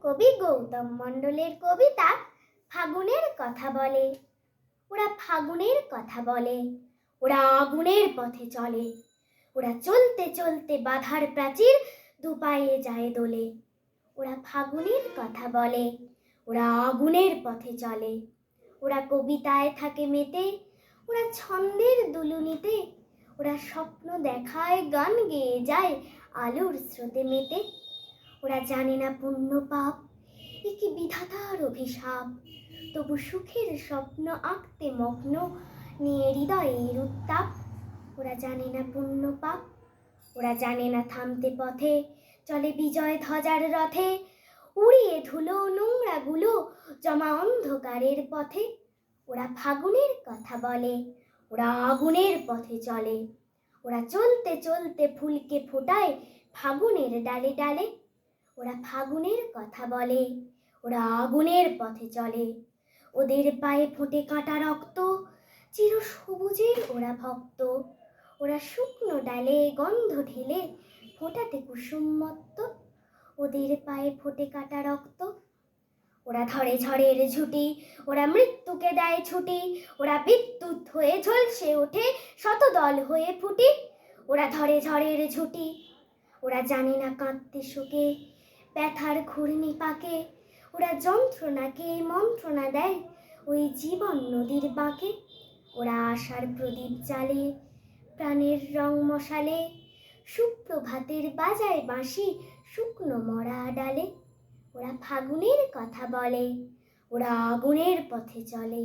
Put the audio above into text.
কবি গৌতম মণ্ডলের কবিতা ফাগুনের কথা বলে। ওরা ফাগুনের কথা বলে, ওরা আগুনের পথে চলে, ওরা চলতে চলতে বাধার প্রাচীর দুপায়ে যায় দোলে। ওরা ফাগুনের কথা বলে, ওরা আগুনের পথে চলে, ওরা কবিতায় থাকে মেতে, ওরা ছন্দের দুলুনিতে, ওরা স্বপ্ন দেখায় গান গেয়ে যায় আলোর স্রোতে মেতে। ওরা জানে না পুণ্য পাপ, এ কি বিধাতার অভিশাপ, তবু সুখের স্বপ্ন আঁকতে মগ্ন নিয়ে হৃদয়ের উত্তাপ। ওরা জানে না পুণ্য পাপ, ওরা জানে না থামতে পথে, চলে বিজয় ধ্বজার রথে, উড়িয়ে ধুলো নোংরাগুলো জমা অন্ধকারের পথে। ওরা ফাগুনের কথা বলে, ওরা আগুনের পথে চলে, ওরা চলতে চলতে ফুলকে ফোটায় ফাগুনের ডালে ডালে। ওরা ফাগুনের কথা বলে, ওরা আগুনের পথে চলে, ওদের পায়ে ফোটে কাঁটা রক্ত, চির সবুজের ওরা ভক্ত। ওরা শুকনো ডালে গন্ধ ঢেলে ফোটাতে কুসুম মত্ত, ওদের পায়ে ফোটে কাঁটা রক্ত। ওরা ধরে ঝড়ের ঝুঁটি, ওরা মৃত্যুকে দেয় ছুটি, ওরা বিদ্যুৎ হয়ে ঝলসে ওঠে শতদল হয়ে ফুটি। ওরা ধরে ঝড়ের ঝুঁটি, ওরা জানে না কাঁদতে শোকে, ব্যথার ঘূর্ণি পাকে, ওরা যন্ত্রণাকে মন্ত্রণা দেয় ওই জীবন নদীর বাঁকে। ওরা আশার প্রদীপ জ্বালে, প্রাণের রং মশালে, সুপ্রভাতের বাজায় বাঁশি শুকনো মরা ডালে। ওরা ফাগুনের কথা বলে, ওরা আগুনের পথে চলে।